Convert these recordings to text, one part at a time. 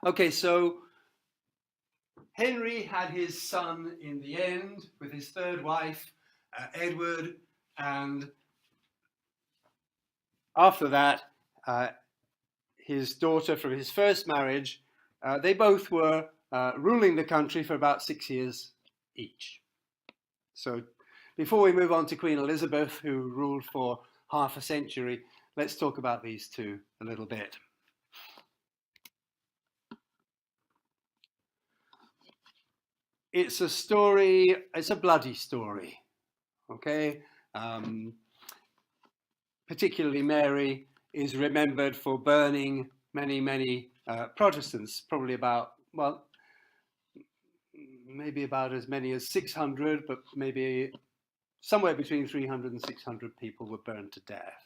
Okay, so Henry had his son in the end with his third wife, Edward, and after that, his daughter from his first marriage. They both were ruling the country for about 6 years each. So before we move on to Queen Elizabeth, who ruled for half a century, let's talk about these two a little bit. It's a story, it's a bloody story, okay? Particularly Mary is remembered for burning many Protestants, probably about, well, maybe about as many as 600, but maybe somewhere between 300 and 600 people were burned to death.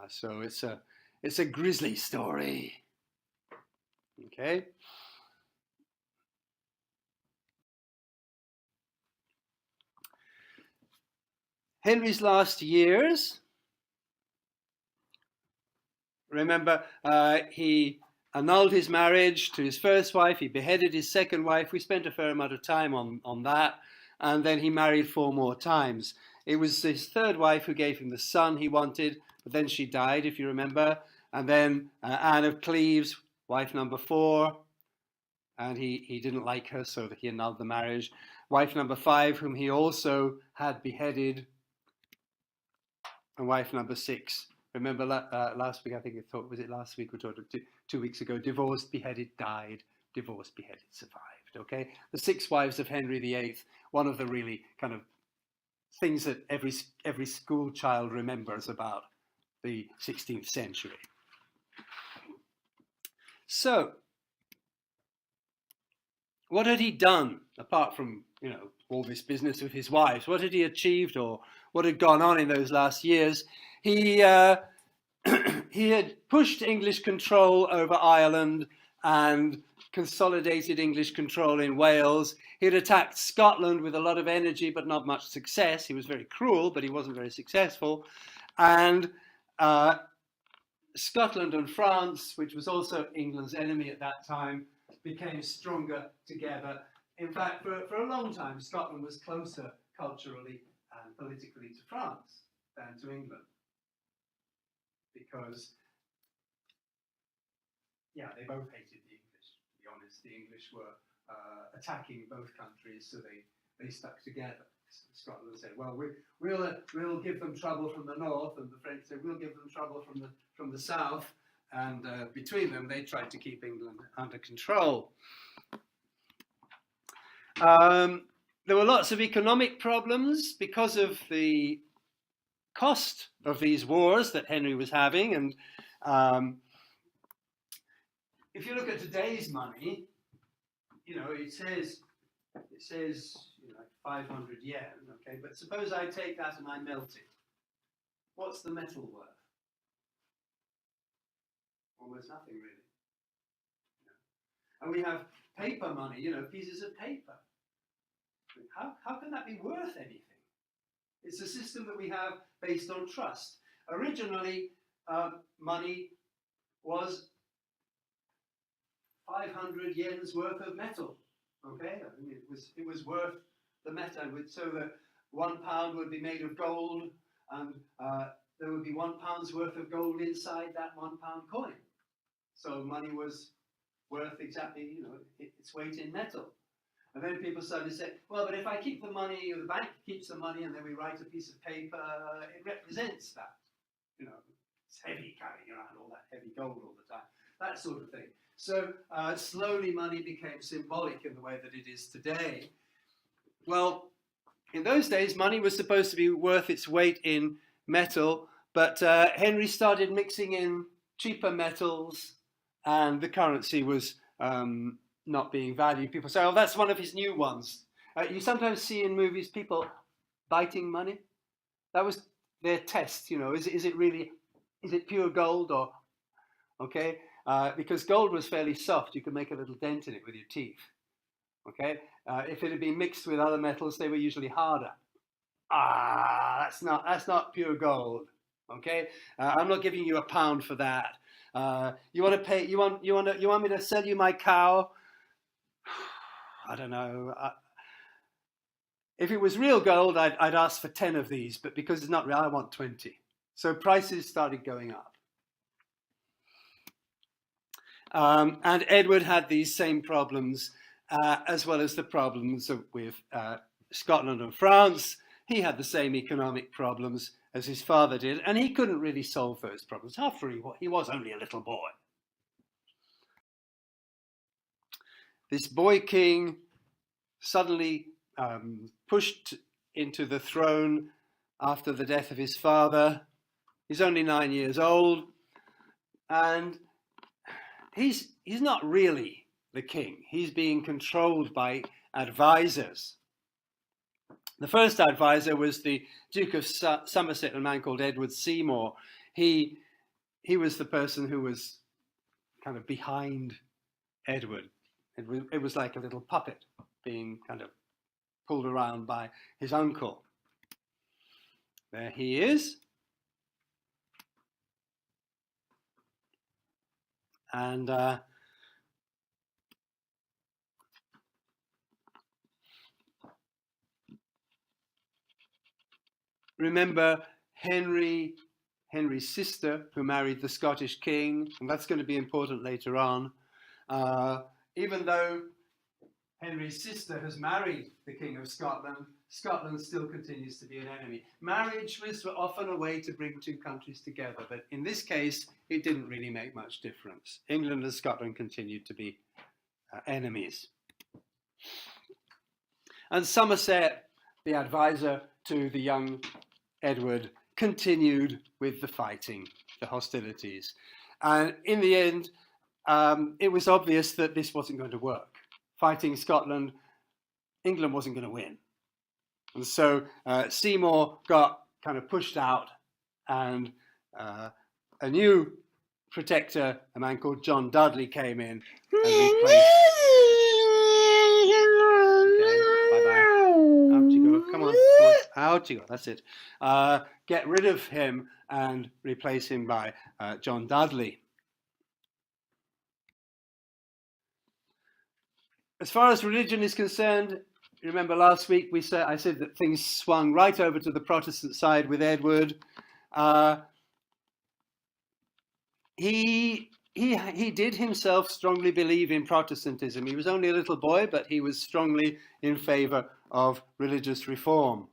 So it's a grisly story. Okay. Henry's last years, remember, he annulled his marriage to his first wife, he beheaded his second wife. We spent a fair amount of time on that, and then he married 4 more times. It was his third wife who gave him the son he wanted, but then she died, if you remember. And then Anne of Cleves, wife number 4, and he didn't like her, so he annulled the marriage. Wife number 5, whom he also had beheaded, and wife number 6. Remember last week, I think was it last week, we talked 2 weeks ago, divorced, beheaded, died, divorced, beheaded, survived, okay? The 6 wives of Henry VIII, one of the really kind of things that every school child remembers about the 16th century. So, what had he done, apart from, all this business with his wives? What had he achieved, or what had gone on in those last years? He he had pushed English control over Ireland and consolidated English control in Wales. He had attacked Scotland with a lot of energy, but not much success. He was very cruel, but he wasn't very successful. And Scotland and France, which was also England's enemy at that time, became stronger together. In fact, for a long time, Scotland was closer culturally and politically to France than to England. Because, they both hated the English, to be honest. The English were attacking both countries, so they stuck together. Scotland said, well, we'll give them trouble from the north, and the French said, we'll give them trouble from the south. And between them, they tried to keep England under control. There were lots of economic problems because of the cost of these wars that Henry was having. And if you look at today's money, it says 500 yen, okay? But suppose I take that and I melt it. What's the metal worth? Almost nothing, really. And we have paper money, pieces of paper. How can that be worth anything? It's a system that we have based on trust. Originally, money was 500 yen's worth of metal. Okay, I mean, it was worth the metal, so that £1 would be made of gold, and there would be £1 worth of gold inside that £1 coin. So money was worth exactly, its weight in metal. And then people started to say, well, but if I keep the money, or the bank keeps the money, and then we write a piece of paper, it represents that. It's heavy carrying around all that heavy gold all the time, that sort of thing. So slowly money became symbolic in the way that it is today. Well, in those days, money was supposed to be worth its weight in metal, but Henry started mixing in cheaper metals, and the currency was not being valued. People say, oh, that's one of his new ones. You sometimes see in movies people biting money. That was their test, is it pure gold or, okay? Because gold was fairly soft, you could make a little dent in it with your teeth, okay? If it had been mixed with other metals, they were usually harder. That's not pure gold, Okay, I'm not giving you £1 for that. You want to pay? You want me to sell you my cow? I don't know. If it was real gold, I'd ask for 10 of these, but because it's not real, I want 20. So prices started going up. And Edward had these same problems, as well as the problems with Scotland and France. He had the same economic problems as his father did, and he couldn't really solve those problems. After he was only a little boy. This boy king suddenly pushed into the throne after the death of his father. He's only 9 years old, and he's not really the king. He's being controlled by advisors. The first advisor was the Duke of Somerset, a man called Edward Seymour. He was the person who was kind of behind Edward. It was like a little puppet being kind of pulled around by his uncle. There he is. And remember Henry's sister, who married the Scottish king, and that's going to be important later on. Even though Henry's sister has married the King of Scotland, Scotland still continues to be an enemy. Marriage was often a way to bring two countries together, but in this case, it didn't really make much difference. England and Scotland continued to be enemies. And Somerset, the advisor to the young Edward, continued with the fighting, the hostilities. And in the end, it was obvious that this wasn't going to work. Fighting Scotland, England wasn't going to win. And so Seymour got kind of pushed out, and a new protector, a man called John Dudley, came in and replaced. Okay, bye-bye. Out you go. Come on. Out you go. That's it. Get rid of him and replace him by John Dudley. As far as religion is concerned, you remember last week I said that things swung right over to the Protestant side with Edward. He did himself strongly believe in Protestantism. He was only a little boy, but he was strongly in favour of religious reform.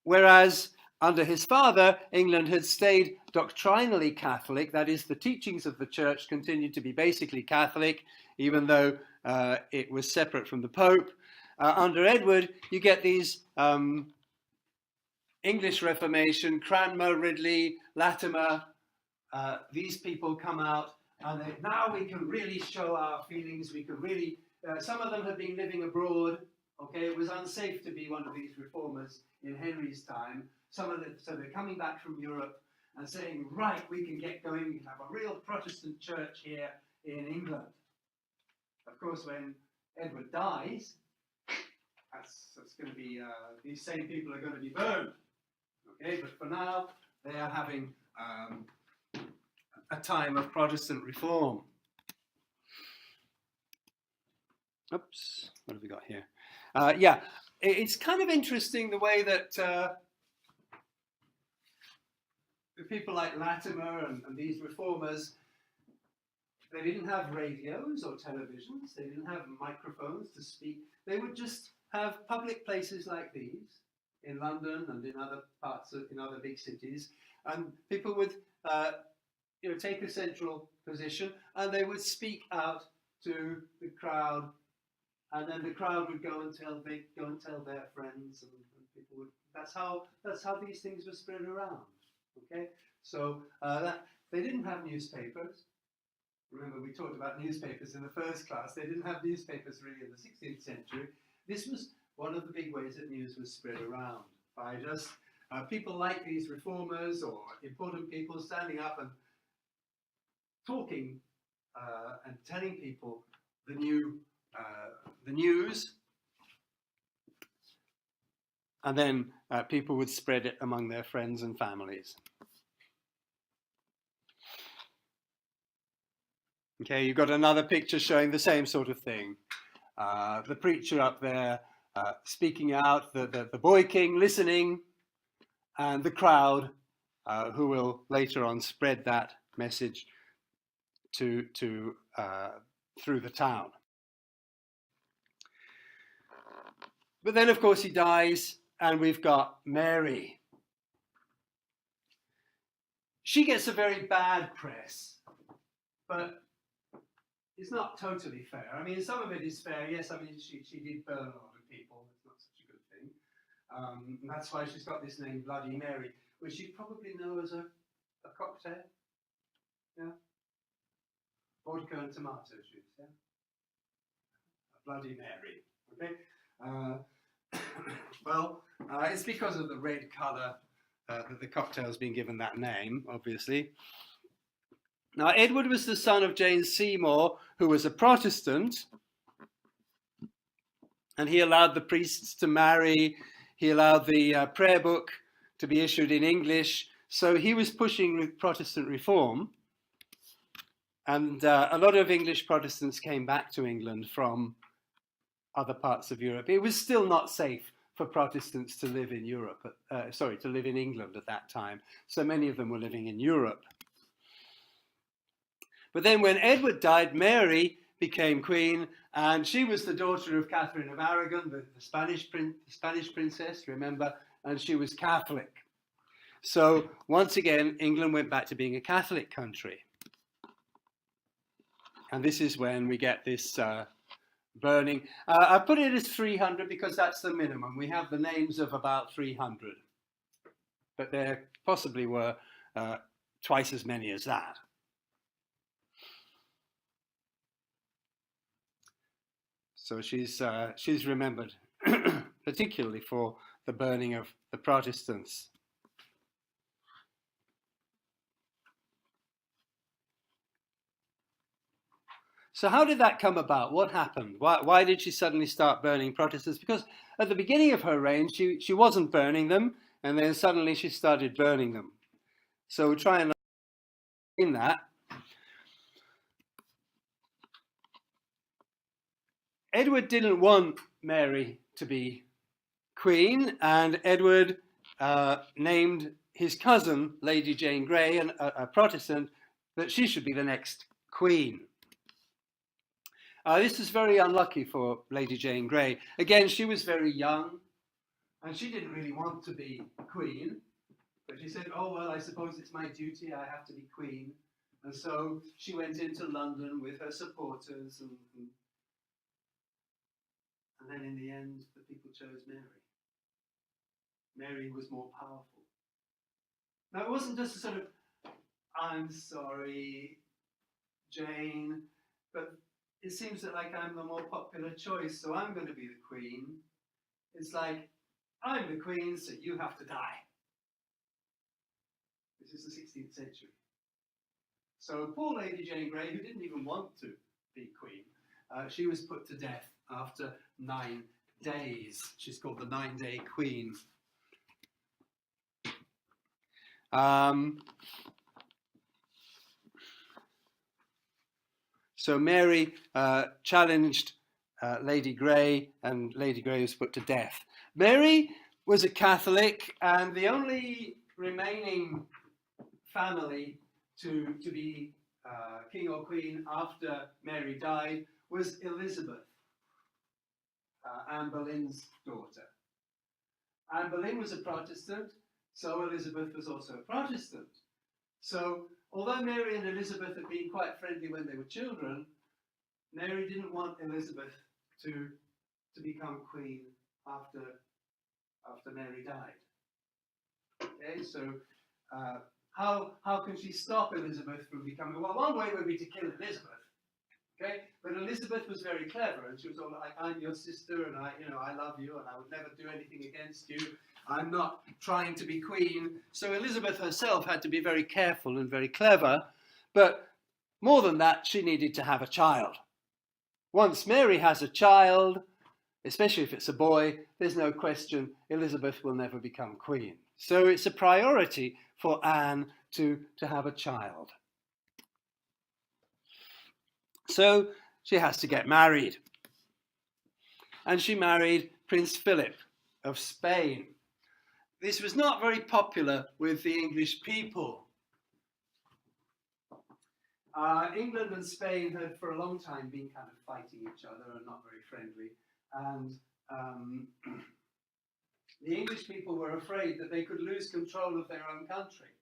Whereas under his father, England had stayed doctrinally Catholic. That is, the teachings of the church continued to be basically Catholic, even though it was separate from the Pope. Under Edward, you get these English Reformation, Cranmer, Ridley, Latimer. These people come out, and now we can really show our feelings. We can really. Some of them had been living abroad. Okay, it was unsafe to be one of these reformers in Henry's time. So they're coming back from Europe and saying, right, we can get going. We can have a real Protestant church here in England. Of course, when Edward dies, that's going to be, these same people are going to be burned. Okay, but for now, they are having a time of Protestant reform. Oops, what have we got here? Yeah, it's kind of interesting the way that people like Latimer and these reformers, they didn't have radios or televisions, they didn't have microphones to speak. They would just have public places like these in London and in other parts in other big cities, and people would take a central position, and they would speak out to the crowd, and then the crowd would go and tell their friends, and people would. That's how these things were spread around. Okay, so they didn't have newspapers. Remember, we talked about newspapers in the first class. They didn't have newspapers really in the 16th century. This was one of the big ways that news was spread around, by just people like these reformers or important people standing up and talking and telling people the news. And then people would spread it among their friends and families. Okay, you've got another picture showing the same sort of thing. The preacher up there speaking out, the boy king listening, and the crowd who will later on spread that message through the town. But then, of course, he dies, and we've got Mary. She gets a very bad press, but it's not totally fair. I mean, some of it is fair. Yes, I mean, she did burn a lot of people. It's not such a good thing. And that's why she's got this name, Bloody Mary, which you probably know as a cocktail. Yeah? Vodka and tomato juice, yeah? A Bloody Mary, okay? Well, it's because of the red colour that the cocktail's been given that name, obviously. Now, Edward was the son of Jane Seymour, who was a Protestant, and he allowed the priests to marry. He allowed the prayer book to be issued in English. So he was pushing Protestant reform. And a lot of English Protestants came back to England from other parts of Europe. It was still not safe for Protestants to live in to live in England at that time. So many of them were living in Europe. But then when Edward died, Mary became queen, and she was the daughter of Catherine of Aragon, the Spanish princess, remember, and she was Catholic. So once again, England went back to being a Catholic country. And this is when we get this burning. I put it as 300 because that's the minimum. We have the names of about 300, but there possibly were twice as many as that. So she's remembered, particularly for the burning of the Protestants. So how did that come about? What happened? Why did she suddenly start burning Protestants? Because at the beginning of her reign, she wasn't burning them, and then suddenly she started burning them. So we'll try and in that. Edward didn't want Mary to be queen, and Edward named his cousin, Lady Jane Grey, a Protestant, that she should be the next queen. This is very unlucky for Lady Jane Grey. Again, she was very young, and she didn't really want to be queen, but she said, oh, well, I suppose it's my duty, I have to be queen. And so she went into London with her supporters, and then in the end, the people chose Mary. Mary was more powerful. Now, it wasn't just a sort of, I'm sorry, Jane, but it seems that like I'm the more popular choice, so I'm going to be the queen. It's like, I'm the queen, so you have to die. This is the 16th century. So poor Lady Jane Grey, who didn't even want to be queen, she was put to death after 9 days. She's called the 9-day queen. So Mary challenged Lady Grey, and Lady Grey was put to death. Mary was a Catholic, and the only remaining family to be king or queen after Mary died was Elizabeth, Anne Boleyn's daughter. Anne Boleyn was a Protestant, so Elizabeth was also a Protestant. So although Mary and Elizabeth had been quite friendly when they were children, Mary didn't want Elizabeth to become queen after Mary died. Okay, so how can she stop Elizabeth from becoming? Well, one way would be to kill Elizabeth. Okay, but Elizabeth was very clever, and she was all like, "I'm your sister, and I love you, and I would never do anything against you. I'm not trying to be queen." So Elizabeth herself had to be very careful and very clever, but more than that, she needed to have a child. Once Mary has a child, especially if it's a boy, there's no question Elizabeth will never become queen. So it's a priority for Anne to have a child. So she has to get married. And she married Prince Philip of Spain. This was not very popular with the English people. England and Spain had for a long time been kind of fighting each other and not very friendly. And the English people were afraid that they could lose control of their own country,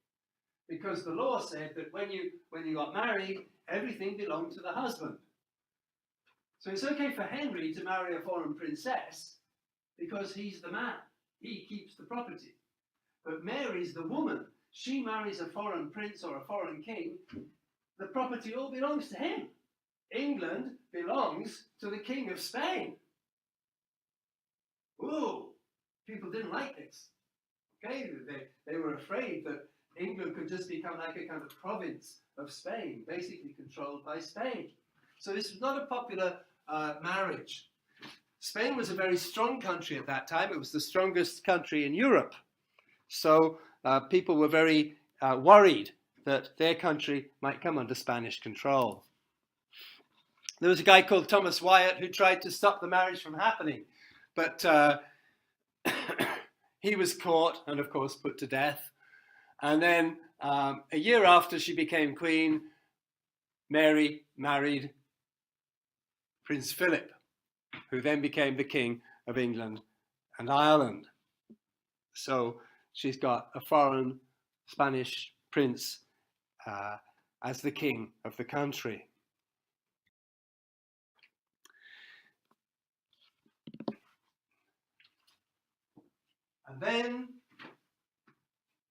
because the law said that when you got married, everything belonged to the husband. So it's okay for Henry to marry a foreign princess because he's the man. He keeps the property. But Mary's the woman. She marries a foreign prince or a foreign king. The property all belongs to him. England belongs to the King of Spain. Ooh, people didn't like this. Okay, they were afraid that England could just become like a kind of province of Spain, basically controlled by Spain. So this was not a popular marriage. Spain was a very strong country at that time. It was the strongest country in Europe. So people were very worried that their country might come under Spanish control. There was a guy called Thomas Wyatt who tried to stop the marriage from happening, but he was caught and, of course, put to death. And then a year after she became queen, Mary married Prince Philip, who then became the King of England and Ireland. So she's got a foreign Spanish prince as the king of the country. And then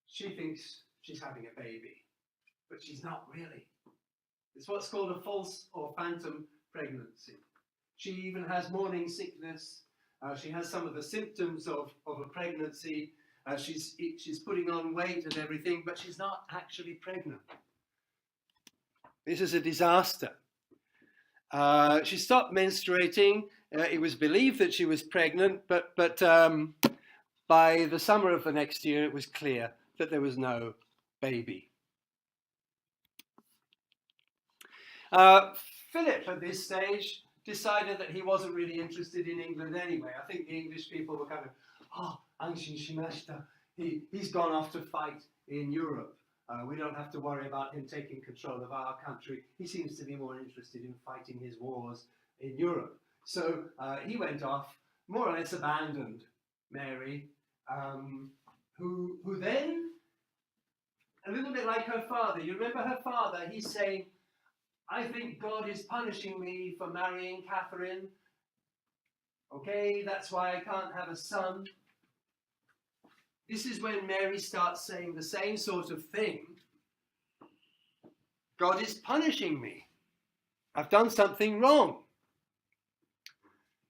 she thinks she's having a baby, but she's not really. It's what's called a false or phantom pregnancy. She even has morning sickness. She has some of the symptoms of a pregnancy. She's putting on weight and everything, but she's not actually pregnant. This is a disaster. She stopped menstruating. It was believed that she was pregnant, but by the summer of the next year, it was clear that there was no baby. Philip, at this stage, decided that he wasn't really interested in England anyway. I think the English people were kind of, Anshin Shimashita, he's gone off to fight in Europe. We don't have to worry about him taking control of our country. He seems to be more interested in fighting his wars in Europe. So he went off, more or less abandoned Mary, who then, a little bit like her father, you remember her father, he's saying, I think God is punishing me for marrying Catherine. Okay, that's why I can't have a son. This is when Mary starts saying the same sort of thing. God is punishing me. I've done something wrong.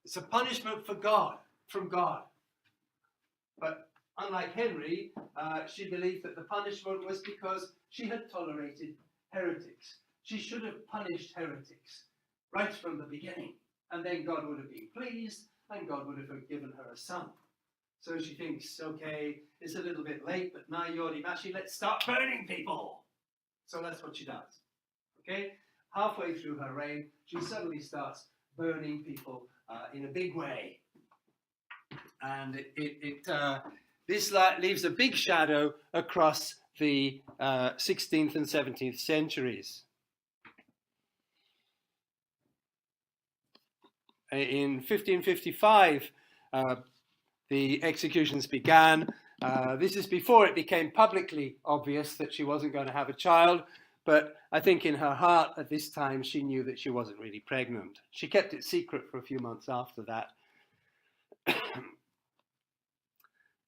It's a punishment from God. But unlike Henry, she believed that the punishment was because she had tolerated heretics. She should have punished heretics right from the beginning, and then God would have been pleased, and God would have given her a son. So she thinks, okay, it's a little bit late, but now Yori Mashi, let's start burning people. So that's what she does. Okay, halfway through her reign, she suddenly starts burning people in a big way, and this leaves a big shadow across the 16th and 17th centuries. In 1555, the executions began. This is before it became publicly obvious that she wasn't going to have a child, but I think in her heart at this time she knew that she wasn't really pregnant. She kept it secret for a few months after that.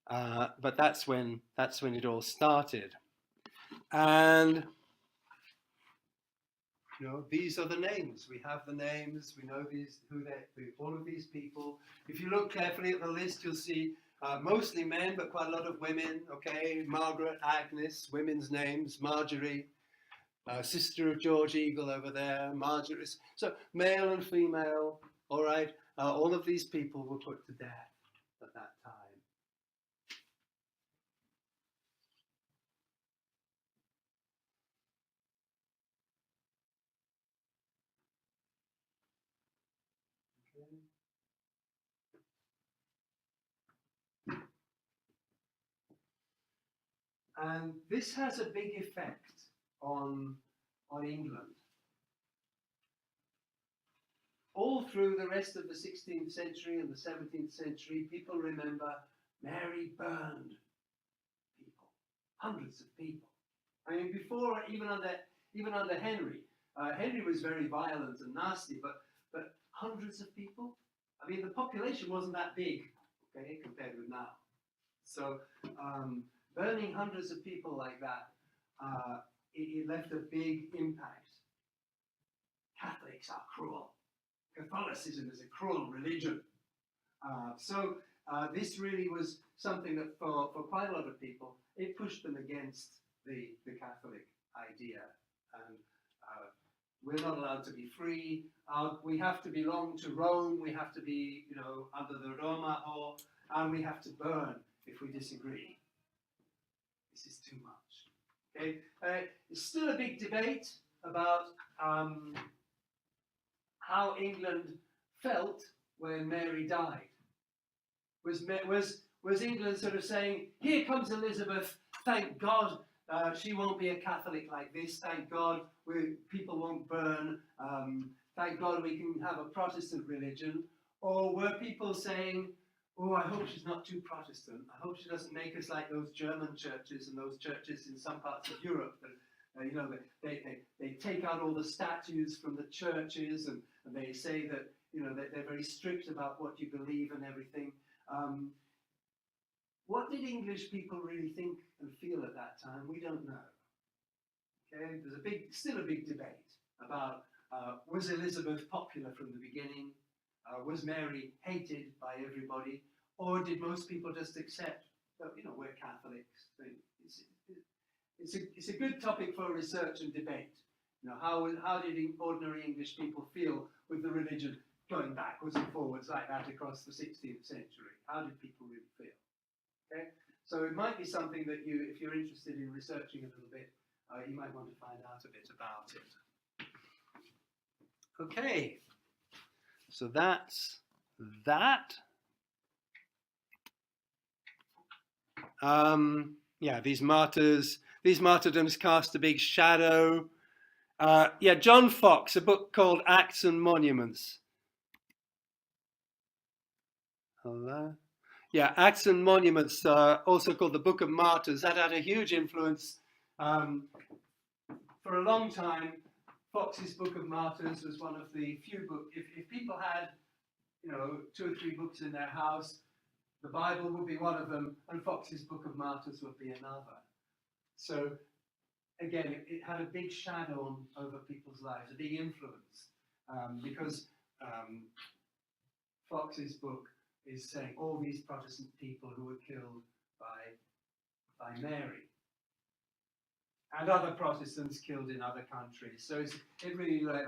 But that's when it all started. And these are the names. We have the names. We know all of these people. If you look carefully at the list, you'll see mostly men, but quite a lot of women. Okay, Margaret, Agnes, women's names. Marjorie, sister of George Eagle over there. Marjorie. So male and female. All right. all of these people were put to death at that time. And this has a big effect on England. All through the rest of the 16th century and the 17th century, people remember Mary burned people, hundreds of people. I mean, before, even under Henry, Henry was very violent and nasty, but hundreds of people. I mean, the population wasn't that big, okay, compared with now. So burning hundreds of people like that, it left a big impact. Catholics are cruel. Catholicism is a cruel religion. So this really was something that for quite a lot of people, it pushed them against the Catholic idea. And we're not allowed to be free. We have to belong to Rome. We have to be, under the Roma law, and we have to burn if we disagree. This is too much. Okay, it's still a big debate about how England felt when Mary died. Was England sort of saying, here comes Elizabeth, thank God she won't be a Catholic like this, thank God people won't burn, thank God we can have a Protestant religion? Or were people saying, oh, I hope she's not too Protestant, I hope she doesn't make us like those German churches and those churches in some parts of Europe that they take out all the statues from the churches and they say that they're very strict about what you believe and everything. What did English people really think and feel at that time? We don't know. Okay, there's still a big debate about was Elizabeth popular from the beginning? Was Mary hated by everybody, or did most people just accept that we're Catholics? It's a good topic for research and debate. How did ordinary English people feel with the religion going backwards and forwards like that across the 16th century? How did people really feel? Okay, so it might be something that if you're interested in researching a little bit, you might want to find out a bit about it. Okay, so that's that. Yeah, these martyrdoms cast a big shadow. John Fox, a book called Acts and Monuments. Hello? Yeah, Acts and Monuments, also called the Book of Martyrs. That had a huge influence. For a long time, Fox's Book of Martyrs was one of the few books. If people had, 2 or 3 books in their house, the Bible would be one of them, and Fox's Book of Martyrs would be another. So, again, it had a big shadow over people's lives, a big influence, because Fox's book is saying all these Protestant people who were killed by Mary, and other Protestants killed in other countries. So it really like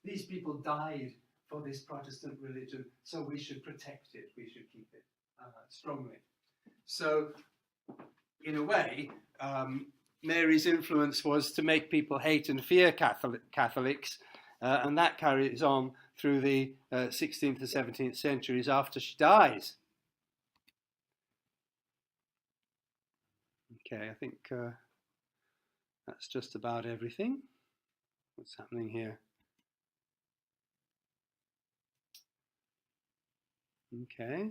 these people died for this Protestant religion, so we should protect it, we should keep it strongly. So, in a way, Mary's influence was to make people hate and fear Catholics, and that carries on through the 16th and 17th centuries after she dies. Okay, I think that's just about everything. What's happening here? Okay.